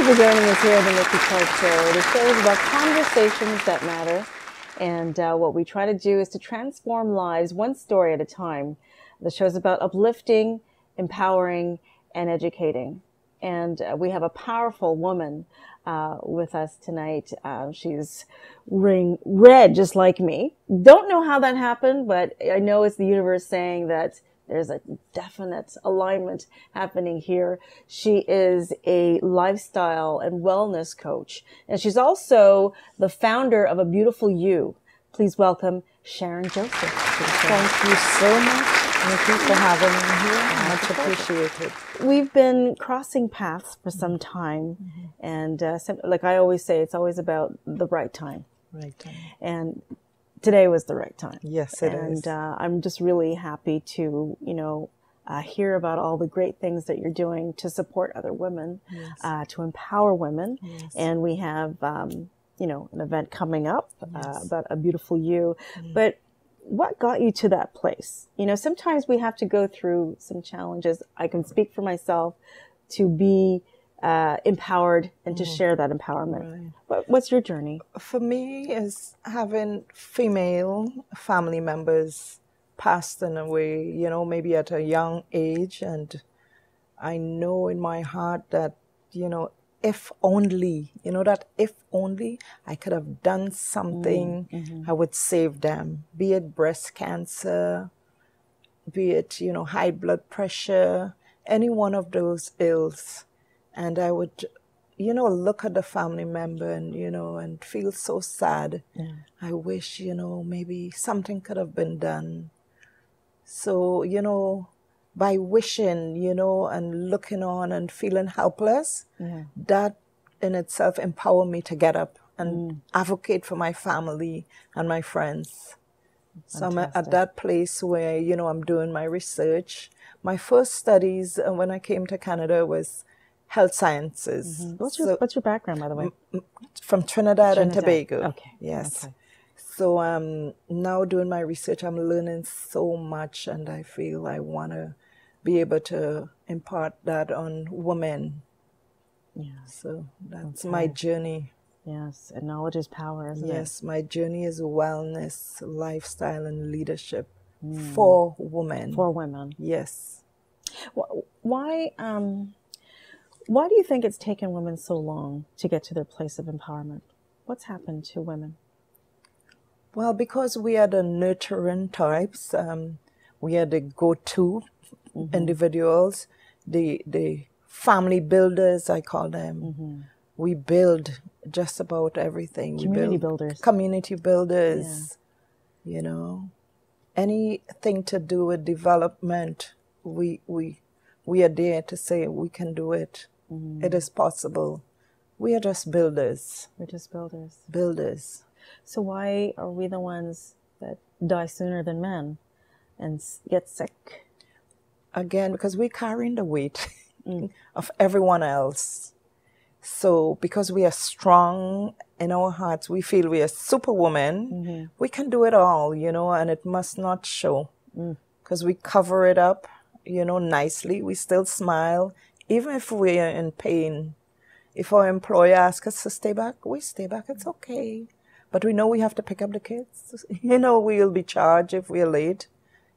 you for joining us here on the Nikki Clarke Show. The show is about conversations that matter, and what we try to do is to transform lives one story at a time. The show is about uplifting, empowering, and educating. And we have a powerful woman with us tonight. She's wearing red just like me. Don't know how that happened, but I know it's the universe saying that there's a definite alignment happening here. She is a lifestyle and wellness coach, and she's also the founder of A Beautiful You. Please welcome Sharon Jospeh. Thank you so much, Nikki, for having me here. Much appreciated. We've been crossing paths for some time, and like I always say, it's always about the right time. Right time. And today was the right time. Yes, it is. And I'm just really happy to, hear about all the great things that you're doing to support other women, Yes. To empower women. Yes. And we have, an event coming up Yes. about A Beautiful You. But what got you to that place? Sometimes we have to go through some challenges. I can speak for myself to be empowered and to share that empowerment. Right. What's your journey? For me, is having female family members passed away, maybe at a young age. And I know in my heart that, if only I could have done something, I would save them, be it breast cancer, be it, high blood pressure, any one of those ills. And I would, look at the family member and, and feel so sad. Yeah. I wish, maybe something could have been done. So, by wishing, and looking on and feeling helpless, that in itself empowered me to get up and advocate for my family and my friends. So I'm at that place where, I'm doing my research. My first studies when I came to Canada was health sciences. What's your background, by the way? From Trinidad and Tobago. Okay. Yes. Okay. So now doing my research, I'm learning so much, and I feel I want to be able to impart that on women. Yeah. So that's my journey. Yes, and knowledge is power, isn't it? Yes, my journey is wellness, lifestyle, and leadership for women. For women. Yes. Why do you think it's taken women so long to get to their place of empowerment? What's happened to women? Well, because we are the nurturing types, we are the go-to individuals, the family builders, I call them. We build just about everything. Community builders. Community builders, anything to do with development, we are there to say we can do it. It is possible. We are just builders. We're just builders. Builders. So why are we the ones that die sooner than men and get sick? Again, because we're carrying the weight of everyone else. So because we are strong in our hearts, we feel we are superwoman. We can do it all, and it must not show. Because we cover it up, nicely. We still smile, even if we are in pain. If our employer asks us to stay back, we stay back. It's okay. But we know we have to pick up the kids. We'll be charged if we're late.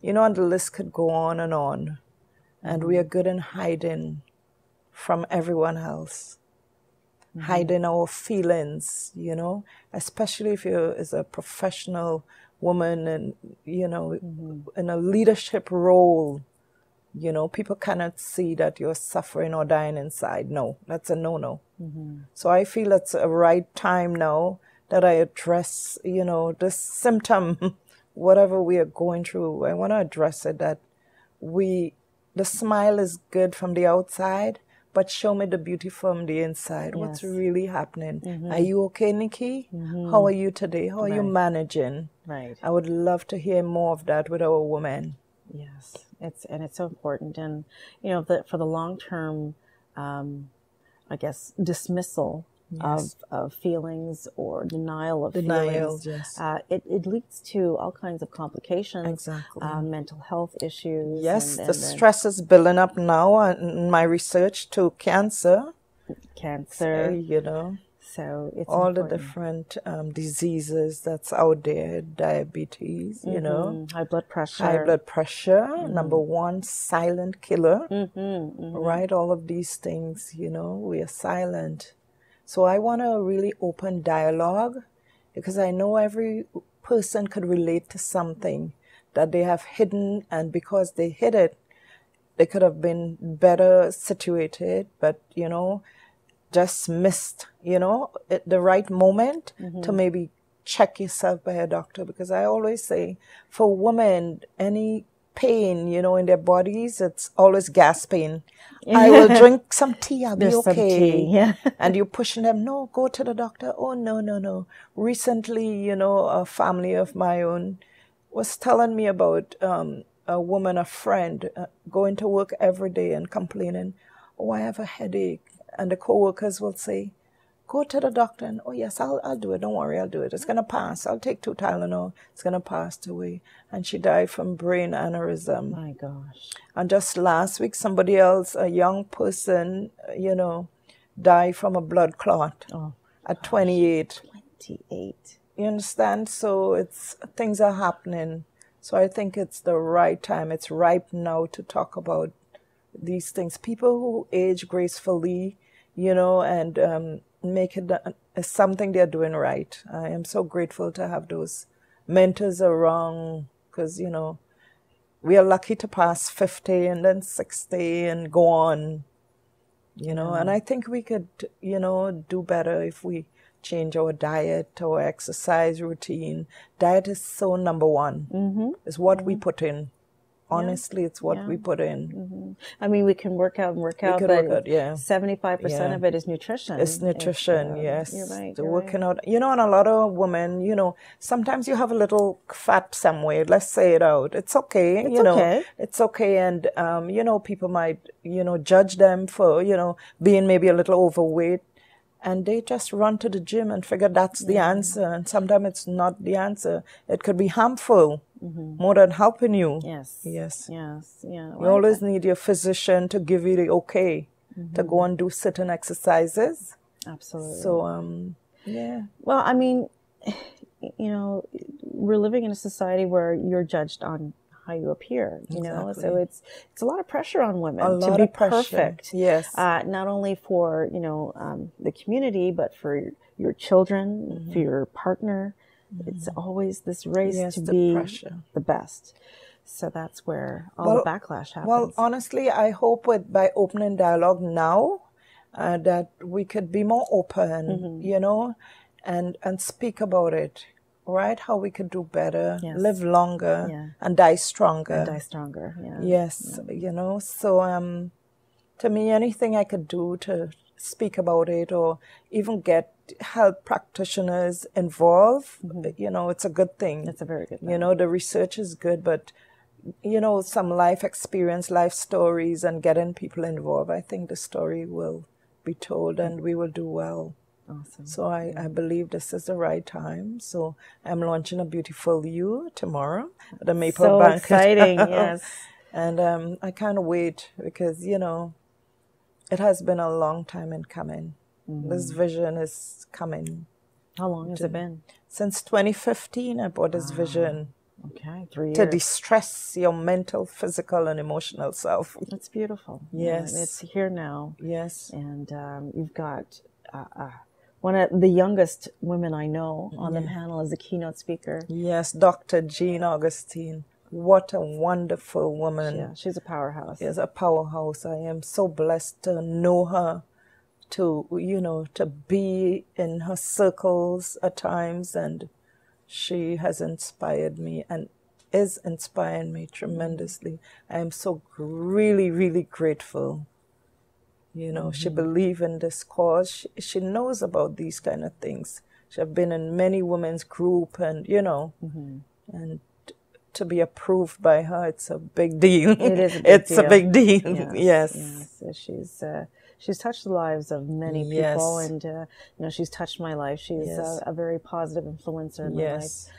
And the list could go on. And we are good in hiding from everyone else. Hiding our feelings, especially if you're as a professional woman and, in a leadership role. People cannot see that you're suffering or dying inside. No, that's a no-no. So I feel it's a right time now that I address, this symptom, whatever we are going through. I want to address it, that the smile is good from the outside, but show me the beauty from the inside. Yes. What's really happening? Are you okay, Nikki? How are you today? How are you managing? Right. I would love to hear more of that with our women. Yes, it's so important, and for the long term, dismissal of feelings or denial of feelings. Yes. It leads to all kinds of complications. Exactly. Mental health issues. Yes, the stress is building up now in my research to cancer. cancer. You know, so it's all the important. different diseases that's out there, diabetes, you know, High blood pressure. high blood pressure, number one silent killer, right? All of these things, you know, we are silent. So I want a really open dialogue because I know every person could relate to something that they have hidden, and because they hid it, they could have been better situated, but, you know, just missed, you know, at the right moment to maybe check yourself by a doctor. Because I always say, for women, any pain, you know, in their bodies, it's always gas pain. I will drink some tea, I'll be There's some okay. tea, yeah. And you're pushing them, no, go to the doctor. Oh, no. Recently, you know, a family of my own was telling me about a woman, a friend, going to work every day and complaining, oh, I have a headache. And the co-workers will say, go to the doctor. And, oh, yes, I'll do it. Don't worry, I'll do it. It's going to pass. I'll take 2 Tylenol. It's going to pass away. And she died from brain aneurysm. My gosh. And just last week, somebody else, a young person, you know, died from a blood clot at 28. 28. You understand? So things are happening. So I think it's the right time. It's ripe now to talk about these things. People who age gracefully, you know, and make it something they're doing right. I am so grateful to have those mentors around because, you know, we are lucky to pass 50 and then 60 and go on, you know, and I think we could, you know, do better if we change our diet, our exercise routine. Diet is so number one. It's what we put in. Honestly, it's what we put in. I mean, we can work out, but 75% of it is nutrition. It's nutrition, yes. You're right. The working out. You know, and a lot of women, you know, sometimes you have a little fat somewhere. Let's say it out. It's okay. It's okay. It's okay. And, you know, people might, you know, judge them for, you know, being maybe a little overweight. And they just run to the gym and figure that's the answer. And sometimes it's not the answer. It could be harmful more than helping you. Yes. Yeah. You always need your physician to give you the okay to go and do certain exercises. Absolutely. So, yeah. Well, I mean, you know, we're living in a society where you're judged on how you appear, you know, so it's a lot of pressure on women to be perfect. Yes. Not only for, you know, the community, but for your children, for your partner. It's always this race to be the best. So that's where all the backlash happens. Well, honestly, I hope by opening dialogue now that we could be more open, you know, and speak about it. Right, how we could do better, live longer, and die stronger. Yes, you know. So, to me, anything I could do to speak about it, or even get health practitioners involved, you know, it's a good thing. It's a very good thing. You know, the research is good, but you know, some life experience, life stories, and getting people involved. I think the story will be told, and we will do well. Awesome. So I believe this is the right time. So I'm launching a Beautiful You tomorrow at the Maple Bank. So exciting, yes. And I can't wait because, you know, it has been a long time in coming. This vision is coming. How long has it been? Since 2015, I bought this vision. Okay, 3 years. To distress your mental, physical, and emotional self. That's beautiful. Yes. And it's here now. Yes. And you've got... one of the youngest women I know on the panel as a keynote speaker. Yes, Dr. Jean Augustine. What a wonderful woman. Yeah, she's a powerhouse. She's a powerhouse. I am so blessed to know her, to, you know, to be in her circles at times. And she has inspired me and is inspiring me tremendously. I am so really, really grateful. You know, she believes in this cause. She knows about these kind of things. She has been in many women's group and, you know, and to be approved by her, it's a big deal. It is a big it's deal. a big deal. Yes. So she's touched the lives of many people, and you know, she's touched my life. She's a very positive influencer in my life.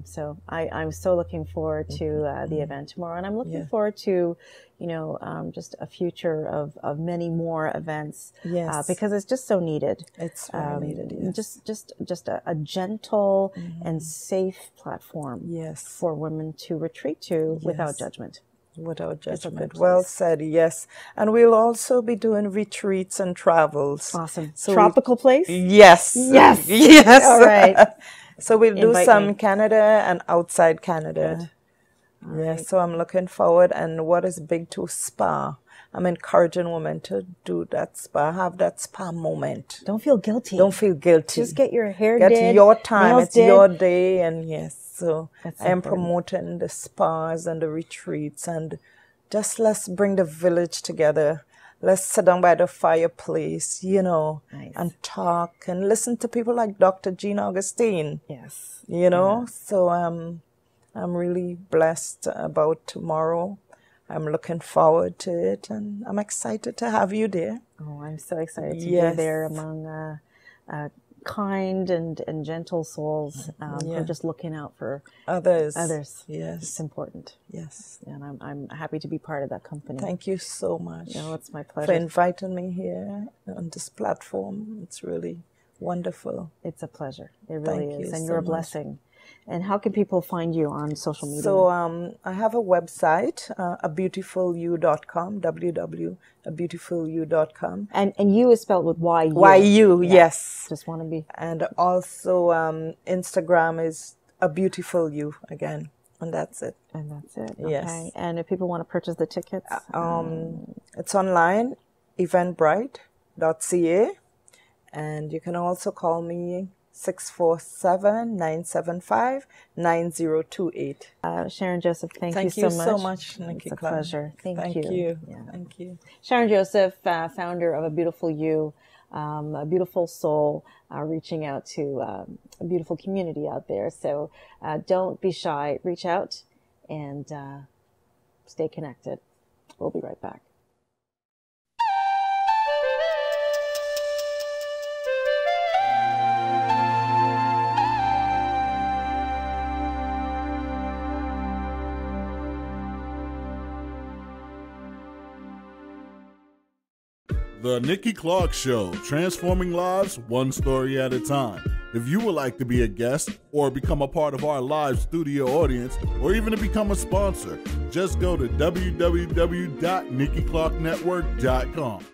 So I'm so looking forward to the event tomorrow, and I'm looking forward to, you know, just a future of many more events, because it's just so needed. It's very needed. Just a gentle and safe platform, for women to retreat to without judgment. Without judgment. Well said, yes. And we'll also be doing retreats and travels. Awesome. So tropical place? Yes. Yes. Yes. All right. So we'll do some Canada and outside Canada. Yes, so I'm looking forward. And what is big to spa? I'm encouraging women to do that spa, have that spa moment. Don't feel guilty. Don't feel guilty. Just get your hair did. Get your time. It's did. your day. And so I am important. promoting the spas and the retreats. And just let's bring the village together. Let's sit down by the fireplace, you know, and talk and listen to people like Dr. Jean Augustine. Yes. You know, so I'm really blessed about tomorrow. I'm looking forward to it, and I'm excited to have you there. Oh, I'm so excited to be there among kind and gentle souls who are just looking out for others. Yes. It's important. Yes. And I'm happy to be part of that company. Thank you so much. No, it's my pleasure. For inviting me here on this platform. It's really wonderful. It's a pleasure. It really is. And you're a blessing. And how can people find you on social media? So I have a website, abeautifulyou.com, www.abeautifulyou.com. And you is spelled with Y-U. Y-U, yes. Just want to be. And also Instagram is abeautifulyou again. And that's it. And that's it. Yes. Okay. And if people want to purchase the tickets? It's online, eventbrite.ca. And you can also call me 647-975-9028. Sharon Jospeh, thank you so much. Nikki It's a Clarke. pleasure. Thank you. Yeah. Thank you. Sharon Jospeh, founder of A Beautiful You, a beautiful soul, reaching out to a beautiful community out there. So don't be shy. Reach out and stay connected. We'll be right back. The Nikki Clarke Show, transforming lives one story at a time. If you would like to be a guest or become a part of our live studio audience or even to become a sponsor, just go to www.NikkiClarkeNetwork.com.